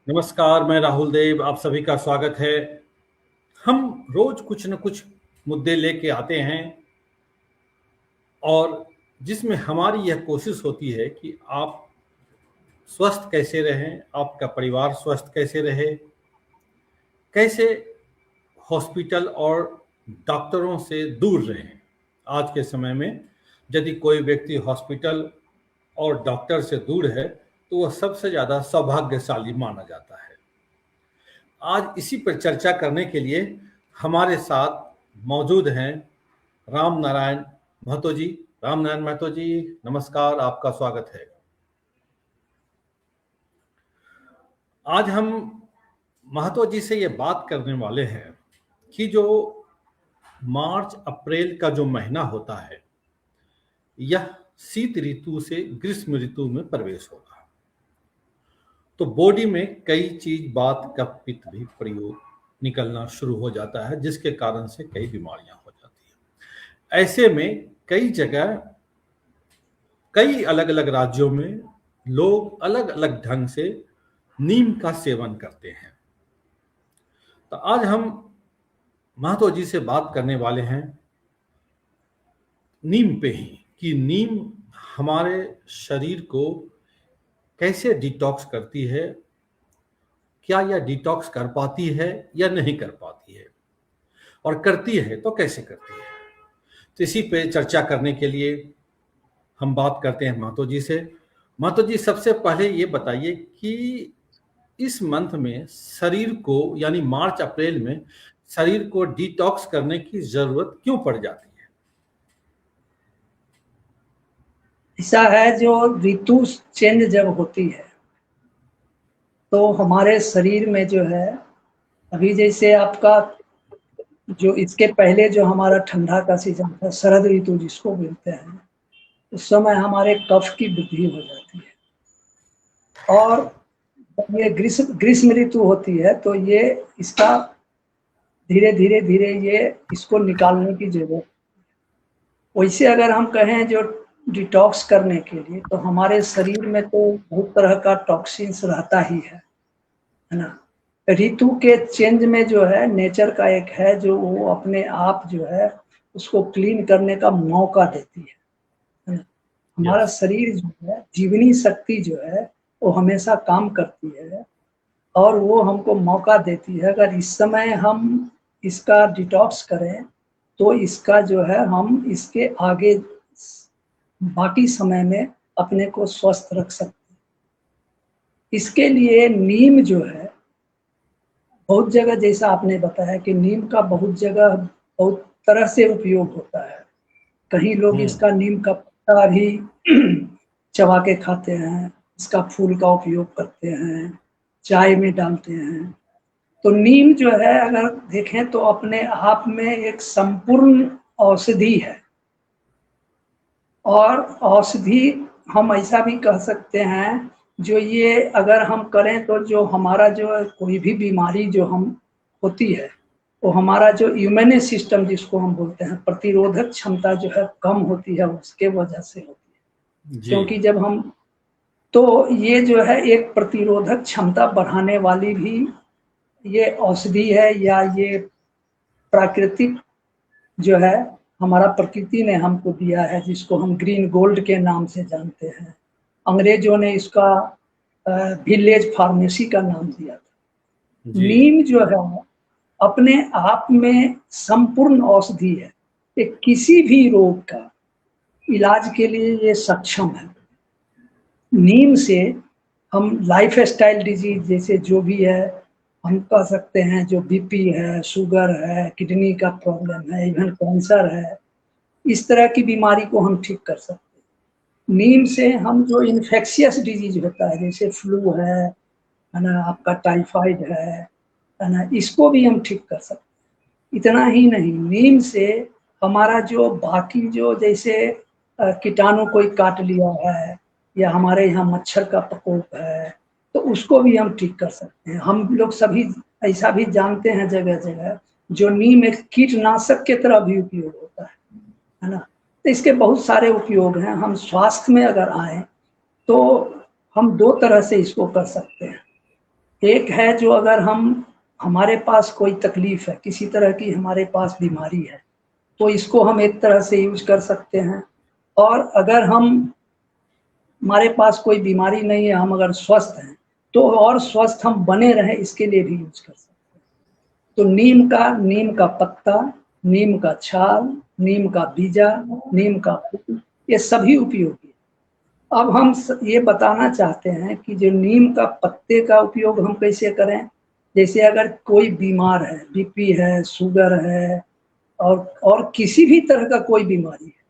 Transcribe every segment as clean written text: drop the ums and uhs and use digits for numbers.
नमस्कार, मैं राहुल देव, आप सभी का स्वागत है। हम रोज कुछ न कुछ मुद्दे लेके आते हैं और जिसमें हमारी यह कोशिश होती है कि आप स्वस्थ कैसे रहें, आपका परिवार स्वस्थ कैसे रहे, कैसे हॉस्पिटल और डॉक्टरों से दूर रहें। आज के समय में यदि कोई व्यक्ति हॉस्पिटल और डॉक्टर से दूर है तो वह सबसे ज़्यादा सौभाग्यशाली माना जाता है। आज इसी पर चर्चा करने के लिए हमारे साथ मौजूद हैं राम नारायण महतो जी। राम नारायण महतो जी, नमस्कार, आपका स्वागत है। आज हम महतो जी से ये बात करने वाले हैं कि जो मार्च अप्रैल का जो महीना होता है, यह शीत ऋतु से ग्रीष्म ऋतु में प्रवेश होगा तो बॉडी में कई चीज बात का पित्त भी प्रयोग निकलना शुरू हो जाता है, जिसके कारण से कई बीमारियां हो जाती हैं। ऐसे में कई जगह कई अलग अलग राज्यों में लोग अलग अलग ढंग से नीम का सेवन करते हैं। तो आज हम महतो जी से बात करने वाले हैं नीम पे ही कि नीम हमारे शरीर को कैसे डिटॉक्स करती है, क्या यह डिटॉक्स कर पाती है या नहीं कर पाती है, और करती है तो कैसे करती है। तो इसी पे चर्चा करने के लिए हम बात करते हैं महतो जी से। महतो जी, सबसे पहले ये बताइए कि इस मंथ में शरीर को यानी मार्च अप्रैल में शरीर को डिटॉक्स करने की जरूरत क्यों पड़ जाती है? ऐसा है, जो ऋतु चेंज जब होती है तो हमारे शरीर में जो है, अभी जैसे आपका जो इसके पहले जो हमारा ठंडा का सीजन था, शरद ऋतु जिसको बोलते हैं, उस समय हमारे कफ की वृद्धि हो जाती है। और जब ये ग्रीष्म ऋतु होती है तो ये इसका धीरे धीरे ये इसको निकालने की जरूरत। वैसे अगर हम कहें जो डिटॉक्स करने के लिए, तो हमारे शरीर में तो बहुत तरह का टॉक्सिन्स रहता ही है ना। ऋतु के चेंज में जो है, नेचर का एक है जो वो अपने आप जो है उसको क्लीन करने का मौका देती है ना। हमारा शरीर जो है, जीवनी शक्ति जो है वो हमेशा काम करती है और वो हमको मौका देती है। अगर इस समय हम इसका डिटॉक्स करें तो इसका जो है हम इसके आगे बाकी समय में अपने को स्वस्थ रख सकते हैं। इसके लिए नीम जो है बहुत जगह, जैसा आपने बताया कि नीम का बहुत जगह बहुत तरह से उपयोग होता है। कहीं लोग इसका नीम का पत्ता भी चबा के खाते हैं, इसका फूल का उपयोग करते हैं, चाय में डालते हैं। तो नीम जो है, अगर देखें तो अपने आप में एक संपूर्ण औषधि है। और औषधि हम ऐसा भी कह सकते हैं, जो ये अगर हम करें तो जो हमारा जो कोई भी बीमारी जो हम होती है, वो हमारा जो इम्यून सिस्टम जिसको हम बोलते हैं, प्रतिरोधक क्षमता जो है कम होती है, उसके वजह से होती है। क्योंकि जब हम तो ये जो है एक प्रतिरोधक क्षमता बढ़ाने वाली भी ये औषधि है, या ये प्राकृतिक जो है हमारा प्रकृति ने हमको दिया है, जिसको हम ग्रीन गोल्ड के नाम से जानते हैं। अंग्रेजों ने इसका विलेज फार्मेसी का नाम दिया था। नीम जो है अपने आप में संपूर्ण औषधि है, एक किसी भी रोग का इलाज के लिए ये सक्षम है। नीम से हम लाइफ स्टाइल डिजीज जैसे जो भी है हम कह सकते हैं, जो बीपी है, शुगर है, किडनी का प्रॉब्लम है, इवन कैंसर है, इस तरह की बीमारी को हम ठीक कर सकते हैं। नीम से हम जो इन्फेक्शियस डिजीज होता है, जैसे फ्लू है ना, आपका टाइफाइड है ना, इसको भी हम ठीक कर सकते हैं। इतना ही नहीं, नीम से हमारा जो बाकी जो जैसे कीटाणु कोई काट लिया है, या हमारे यहाँ मच्छर का प्रकोप है, तो उसको भी हम ठीक कर सकते हैं। हम लोग सभी ऐसा भी जानते हैं जगह जगह जो नीम एक कीटनाशक के तरह भी उपयोग होता है ना। तो इसके बहुत सारे उपयोग हैं। हम स्वास्थ्य में अगर आए तो हम दो तरह से इसको कर सकते हैं। एक है जो अगर हमारे पास कोई तकलीफ है, किसी तरह की हमारे पास बीमारी है, तो इसको हम एक तरह से यूज कर सकते हैं। और अगर हमारे पास कोई बीमारी नहीं है, हम अगर स्वस्थ हैं, तो और स्वस्थ हम बने रहें इसके लिए भी यूज कर सकते हैं। तो नीम का पत्ता, नीम का छाल, नीम का बीजा, नीम का फूल, ये सभी उपयोगी है। अब हम ये बताना चाहते हैं कि जो नीम का पत्ते का उपयोग हम कैसे करें। जैसे अगर कोई बीमार है, बीपी है, शुगर है, और किसी भी तरह का कोई बीमारी है,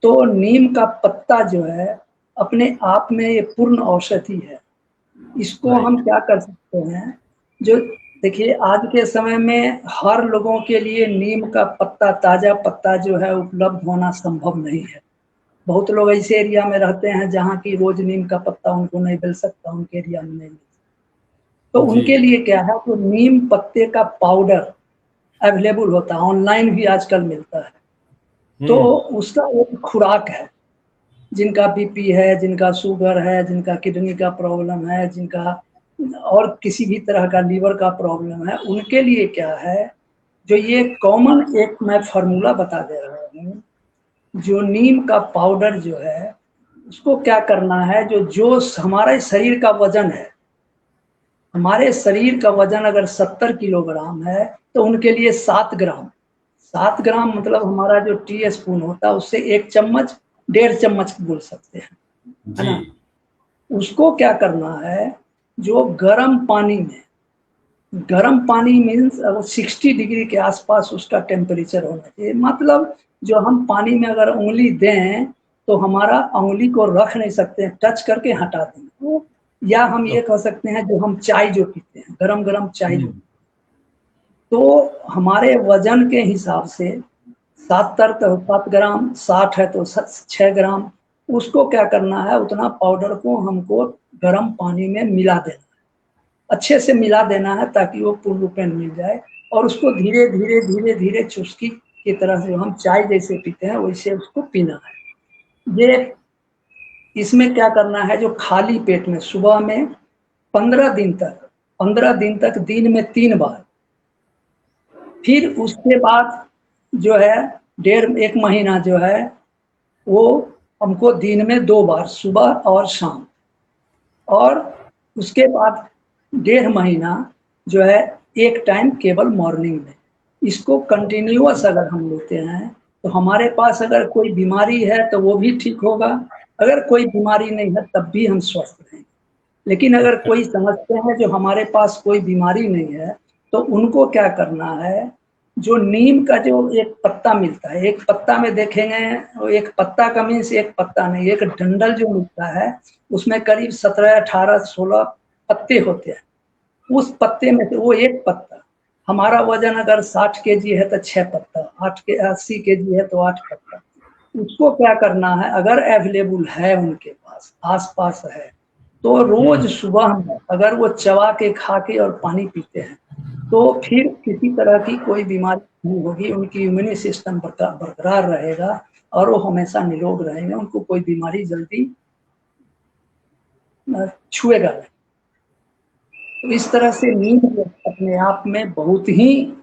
तो नीम का पत्ता जो है अपने आप में ये पूर्ण औषधि है। इसको हम राइट। क्या कर सकते हैं, जो देखिए आज के समय में हर लोगों के लिए नीम का पत्ता, ताजा पत्ता जो है उपलब्ध होना संभव नहीं है। बहुत लोग ऐसे एरिया में रहते हैं जहाँ की रोज नीम का पत्ता उनको नहीं मिल सकता, उनके एरिया में नहीं मिल सकता। तो जी। उनके लिए क्या है, तो नीम पत्ते का पाउडर अवेलेबल होता है, ऑनलाइन भी आजकल मिलता है। तो हम्म। उसका एक खुराक है। जिनका बीपी है, जिनका शुगर है, जिनका किडनी का प्रॉब्लम है, जिनका और किसी भी तरह का लीवर का प्रॉब्लम है, उनके लिए क्या है, जो ये कॉमन एक मैं फार्मूला बता दे रहा हूँ। जो नीम का पाउडर जो है, उसको क्या करना है, जो हमारे शरीर का वजन है, हमारे शरीर का वजन अगर 70 किलोग्राम है, तो उनके लिए 7 ग्राम, 7 ग्राम मतलब हमारा जो टी स्पून होता है उससे 1 चम्मच, 1.5 चम्मच बोल सकते हैं, है जी। ना। उसको क्या करना है, जो गर्म पानी मीन्स 60 डिग्री के आसपास उसका टेम्परेचर होना चाहिए। मतलब जो हम पानी में अगर उंगली दें तो हमारा उंगली को रख नहीं सकते, टच करके हटा देंगे तो, या हम ये कह सकते हैं जो हम चाय जो पीते हैं, गरम गरम चाय जो, हम्म। तो हमारे वजन के हिसाब से 7 ग्राम, 60 है तो 6 ग्राम, उसको क्या करना है, उतना पाउडर को हमको गर्म पानी में मिला देना, अच्छे से मिला देना है ताकि वो पूर्ण रूप में मिल जाए। और उसको धीरे धीरे धीरे धीरे चुस्की की तरह से हम चाय जैसे पीते हैं वैसे उसको पीना है। ये इसमें क्या करना है, जो खाली पेट में सुबह में 15 दिन तक दिन में 3 बार, फिर उसके बाद जो है 1.5 महीना जो है वो हमको दिन में 2 बार, सुबह और शाम। और उसके बाद 1.5 महीना जो है एक टाइम केवल मॉर्निंग में। इसको कंटिन्यूअस अगर हम लेते हैं तो हमारे पास अगर कोई बीमारी है तो वो भी ठीक होगा, अगर कोई बीमारी नहीं है तब भी हम स्वस्थ रहेंगे। लेकिन अगर कोई समझते हैं जो हमारे पास कोई बीमारी नहीं है, तो उनको क्या करना है, जो नीम का जो एक पत्ता मिलता है, एक पत्ता में देखेंगे, वो एक पत्ता का मीन्स एक पत्ता नहीं, एक डंडल जो मिलता है उसमें करीब 17, 18, 16 पत्ते होते हैं। उस पत्ते में से वो एक पत्ता, हमारा वजन अगर 60 kg है तो 6 पत्ता, 80 kg है तो 8 पत्ता। उसको क्या करना है, अगर अवेलेबल है उनके पास, आस पास है, तो रोज हम्म। सुबह में अगर वो चबा के, खा के और पानी पीते हैं, तो फिर किसी तरह की कोई बीमारी नहीं होगी, उनकी इम्यूनि सिस्टम बरकरार रहेगा और वो हमेशा निरोग रहेंगे, उनको कोई बीमारी जल्दी छुएगा नहीं। तो इस तरह से नींद अपने आप में बहुत ही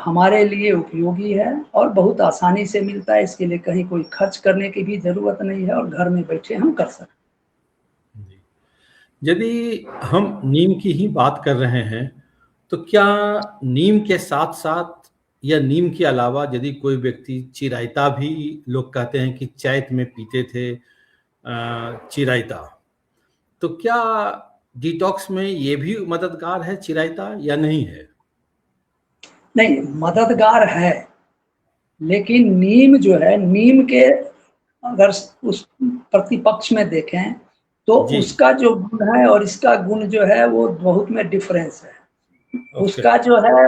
हमारे लिए उपयोगी है और बहुत आसानी से मिलता है। इसके लिए कहीं कोई खर्च करने की भी जरूरत नहीं है और घर में बैठे हम कर सकते जी। यदि हम नीम की ही बात कर रहे हैं, तो क्या नीम के साथ साथ या नीम के अलावा यदि कोई व्यक्ति चिरायता भी, लोग कहते हैं कि चैत में पीते थे चिरायता, तो क्या डिटॉक्स में ये भी मददगार है चिरायता या नहीं है? नहीं, मददगार है, लेकिन नीम जो है, नीम के अगर उस प्रतिपक्ष में देखें तो जी। उसका जो गुण है और इसका गुण जो है वो बहुत में डिफरेंस है। ओके। उसका जो है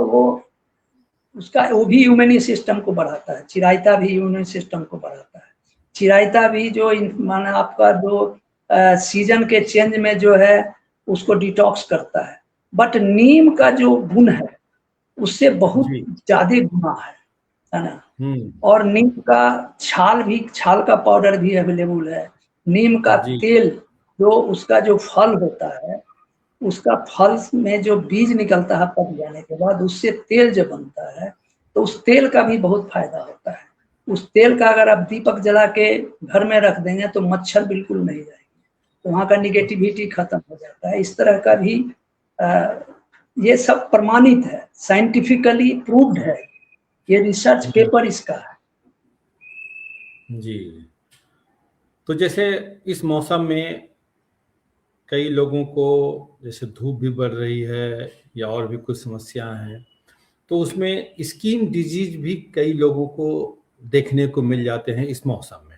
वो भी इम्यूनि सिस्टम को बढ़ाता है, चिरायता भी इम्यूनि सिस्टम को बढ़ाता है। चिरायता भी जो माने आपका जो सीजन के चेंज में जो है उसको डिटॉक्स करता है। बट नीम का जो गुण है उससे बहुत जी। ज्यादा गुना है ना। हम्म। और नीम का छाल का पाउडर भी अवेलेबल है। नीम का जी। तेल, जो उसका जो फल होता है उसका फल में जो बीज निकलता है पक जाने के बाद, उससे तेल जो बनता है, तो उस तेल का भी बहुत फायदा होता है। उस तेल का अगर आप दीपक जला के घर में रख देंगे तो मच्छर बिल्कुल नहीं जाएंगे, तो वहाँ का निगेटिविटी खत्म हो जाता है। इस तरह का भी ये सब प्रमाणित है, साइंटिफिकली प्रूव्ड है, ये रिसर्च पेपर इसका है। जी, तो जैसे इस मौसम में कई लोगों को, जैसे धूप भी बढ़ रही है या और भी कुछ समस्याएं हैं, तो उसमें स्किन डिजीज भी कई लोगों को देखने को मिल जाते हैं इस मौसम में।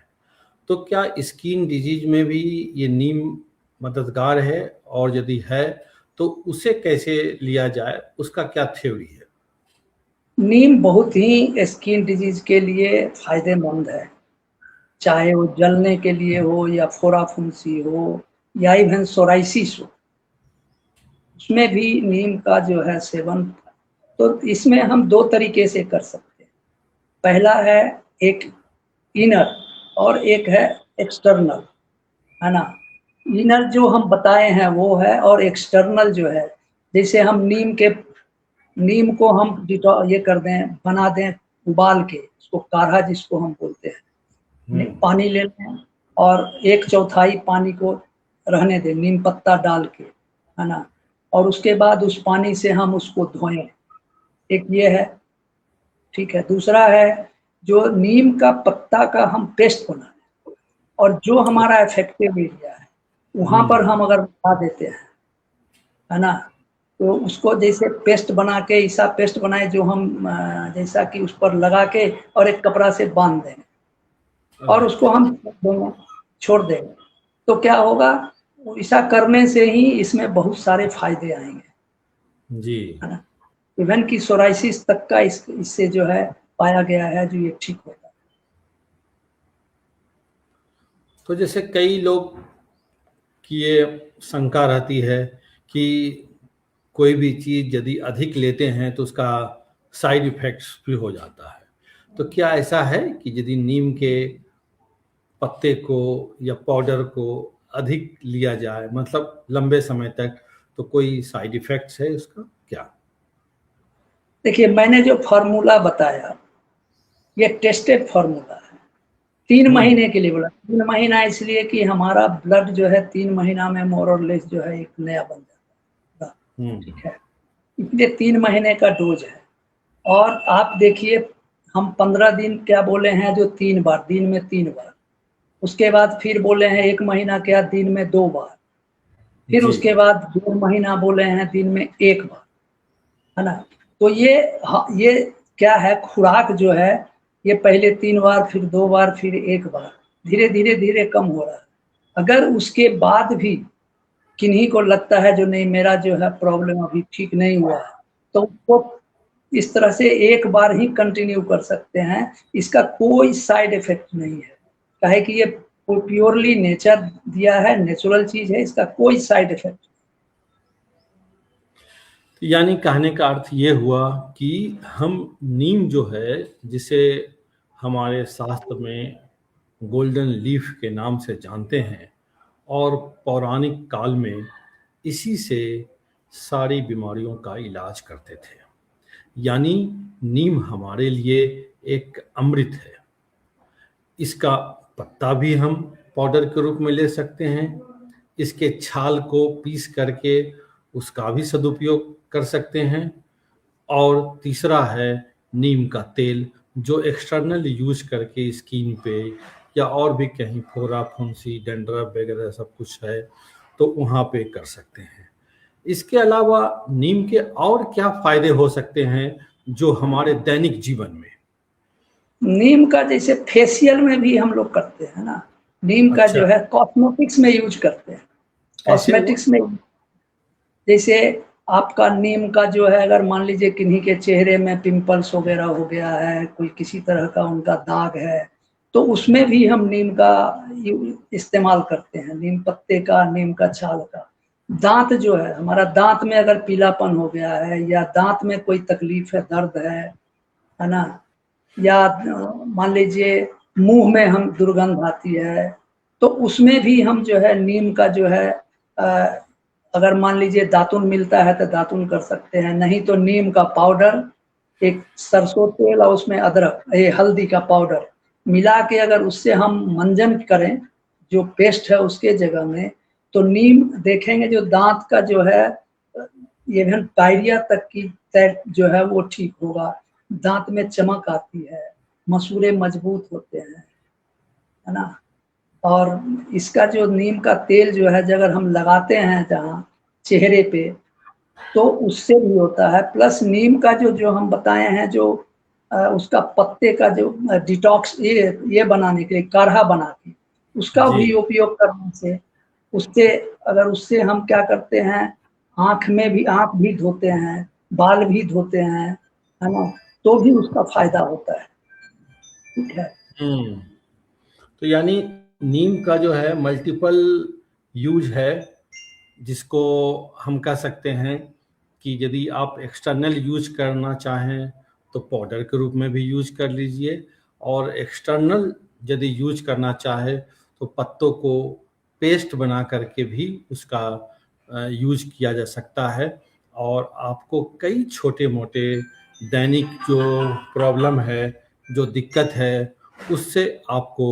तो क्या स्किन डिजीज में भी ये नीम मददगार है, और यदि है तो उसे कैसे लिया जाए, उसका क्या थ्योरी है? नीम बहुत ही स्किन डिजीज के लिए फायदेमंद है, चाहे वो जलने के लिए हो या फोड़ा फुंसी हो या इवन सोराइसिस हो, उसमें भी नीम का जो है सेवन, तो इसमें हम दो तरीके से कर सकते हैं। पहला है एक इनर और एक है एक्सटर्नल, है ना। इनर जो हम बताए हैं वो है, और एक्सटर्नल जो है, जैसे हम नीम को हम ये कर दें, बना दें उबाल के, उसको काढ़ा जिसको हम बोलते हैं, पानी ले लें और 1/4 पानी को रहने दें नीम पत्ता डाल के, है ना, और उसके बाद उस पानी से हम उसको धोएं। एक ये है, ठीक है। दूसरा है जो नीम का पत्ता का हम पेस्ट बना लें, और जो हमारा इफेक्टिव एरिया है वहां पर हम अगर लगा देते हैं, है ना, तो उसको जैसे पेस्ट बना के, ऐसा पेस्ट बनाए जो हम जैसा कि उस पर लगा के और एक कपड़ा से बांध देंगे और उसको हम छोड़ देंगे, तो क्या होगा, ऐसा करने से ही इसमें बहुत सारे फायदे आएंगे जी, है ना। इवन की सोराइसिस तक का इससे जो है पाया गया है जो ये ठीक होता है। तो जैसे कई लोग की ये शंका रहती है कि कोई भी चीज़ यदि अधिक लेते हैं तो उसका साइड इफ़ेक्ट्स भी हो जाता है। तो क्या ऐसा है कि यदि नीम के पत्ते को या पाउडर को अधिक लिया जाए, मतलब लंबे समय तक, तो कोई साइड इफ़ेक्ट्स है उसका क्या? देखिए, मैंने जो फार्मूला बताया ये टेस्टेड फार्मूला है, 3 महीने के लिए बोला। 3 महीना इसलिए कि हमारा ब्लड जो है 3 महीना में मोर और लेस जो है एक नया बन जाता है, ठीक है। इसलिए 3 महीने का डोज है। और आप देखिए, हम 15 दिन क्या बोले हैं, जो 3 बार, दिन में 3 बार, उसके बाद फिर बोले हैं 1 महीना क्या, दिन में 2 बार, फिर जी, उसके बाद 2 महीना बोले हैं दिन में 1 बार, है ना। तो ये क्या है, खुराक जो है, ये पहले 3 बार, फिर 2 बार, फिर 1 बार, धीरे धीरे धीरे कम हो रहा है। अगर उसके बाद भी किन्हीं को लगता है जो नहीं, मेरा जो है प्रॉब्लम अभी ठीक नहीं हुआ है, तो वो इस तरह से 1 बार ही कंटिन्यू कर सकते हैं। इसका कोई साइड इफेक्ट नहीं है, काहे कि ये प्योरली नेचर दिया है, नेचुरल चीज है, इसका कोई साइड इफेक्ट। यानी कहने का अर्थ ये हुआ कि हम नीम जो है, जिसे हमारे शास्त्र में गोल्डन लीफ के नाम से जानते हैं, और पौराणिक काल में इसी से सारी बीमारियों का इलाज करते थे। यानी नीम हमारे लिए एक अमृत है। इसका पत्ता भी हम पाउडर के रूप में ले सकते हैं, इसके छाल को पीस करके उसका भी सदुपयोग कर सकते हैं, और तीसरा है नीम का तेल, जो एक्सटर्नल यूज करके स्किन पे या और भी कहीं फोड़ा फुंसी डैंड्रफ वगैरह सब कुछ है तो वहाँ पे कर सकते हैं। इसके अलावा नीम के और क्या फायदे हो सकते हैं जो हमारे दैनिक जीवन में? नीम का जैसे फेशियल में भी हम लोग करते हैं ना, नीम का अच्छा, जो है कॉस्मेटिक्स में यूज करते हैं। कैसे हुआ? कॉस्मेटिक्स में जैसे आपका नीम का जो है, अगर मान लीजिए किन्हीं के चेहरे में पिंपल्स वगैरह हो गया है, कोई किसी तरह का उनका दाग है, तो उसमें भी हम नीम का इस्तेमाल करते हैं, नीम पत्ते का, नीम का छाल का। दांत जो है हमारा, दांत में अगर पीलापन हो गया है या दांत में कोई तकलीफ है, दर्द है ना, या मान लीजिए मुंह में हम दुर्गंध आती है, तो उसमें भी हम जो है नीम का जो है अगर मान लीजिए दातुन मिलता है तो दातुन कर सकते हैं, नहीं तो नीम का पाउडर, एक सरसों तेल और उसमें अदरक, ये हल्दी का पाउडर मिला के अगर उससे हम मंजन करें जो पेस्ट है उसके जगह में, तो नीम देखेंगे जो दांत का जो है इवन डायरिया तक की जो है वो ठीक होगा, दांत में चमक आती है, मसूड़े मजबूत होते हैं, है ना। और इसका जो नीम का तेल जो है अगर हम लगाते हैं जहाँ चेहरे पे, तो उससे भी होता है। प्लस नीम का जो हम बताए हैं जो उसका पत्ते का जो डिटॉक्स ये बनाने के लिए काढ़ा बना के उसका जी भी उपयोग करने से, उससे अगर उससे हम क्या करते हैं, आँख भी धोते हैं, बाल भी धोते हैं, है ना, तो भी उसका फायदा होता है। ठीक है। हम्म। तो यानी नीम का जो है मल्टीपल यूज है, जिसको हम कह सकते हैं कि यदि आप एक्सटर्नल यूज करना चाहें तो पाउडर के रूप में भी यूज कर लीजिए, और एक्सटर्नल यदि यूज करना चाहे तो पत्तों को पेस्ट बना करके भी उसका यूज किया जा सकता है। और आपको कई छोटे मोटे दैनिक जो प्रॉब्लम है, जो दिक्कत है, उससे आपको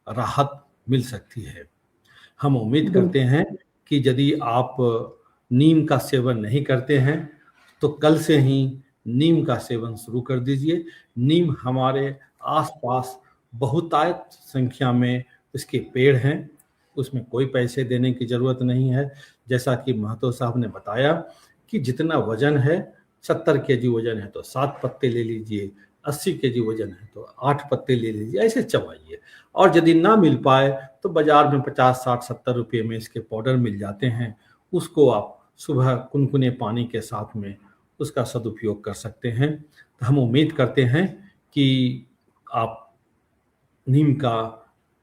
राहत मिल सकती है। हम उम्मीद करते हैं कि यदि आप नीम का सेवन नहीं करते हैं तो कल से ही नीम का सेवन शुरू कर दीजिए। नीम हमारे आसपास बहुतायत संख्या में इसके पेड़ हैं, उसमें कोई पैसे देने की ज़रूरत नहीं है। जैसा कि महतो साहब ने बताया कि जितना वजन है, 70 केजी वजन है तो 7 पत्ते ले लीजिए, 80 केजी वजन है तो 8 पत्ते ले लीजिए, ऐसे चबाइए। और यदि ना मिल पाए तो बाजार में 50, 60, 70 रुपये में इसके पाउडर मिल जाते हैं, उसको आप सुबह कुनकुने पानी के साथ में उसका सदुपयोग कर सकते हैं। तो हम उम्मीद करते हैं कि आप नीम का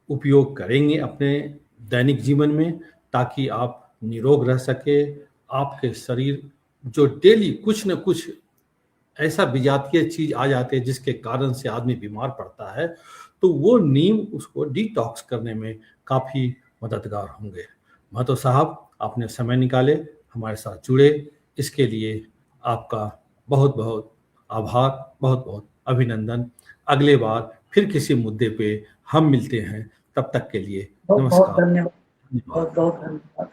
उपयोग करेंगे अपने दैनिक जीवन में, ताकि आप निरोग रह सके। आपके शरीर जो डेली कुछ न कुछ ऐसा विजातीय चीज आ जाते हैं जिसके कारण से आदमी बीमार पड़ता है, तो वो नीम उसको डिटॉक्स करने में काफ़ी मददगार होंगे। महतो साहब, आपने समय निकाले, हमारे साथ जुड़े, इसके लिए आपका बहुत बहुत आभार, बहुत बहुत अभिनंदन। अगले बार फिर किसी मुद्दे पे हम मिलते हैं, तब तक के लिए बहुत बहुत नमस्कार। धन्यवाद। धन्यवाद। बहुत बहुत धन्यवाद।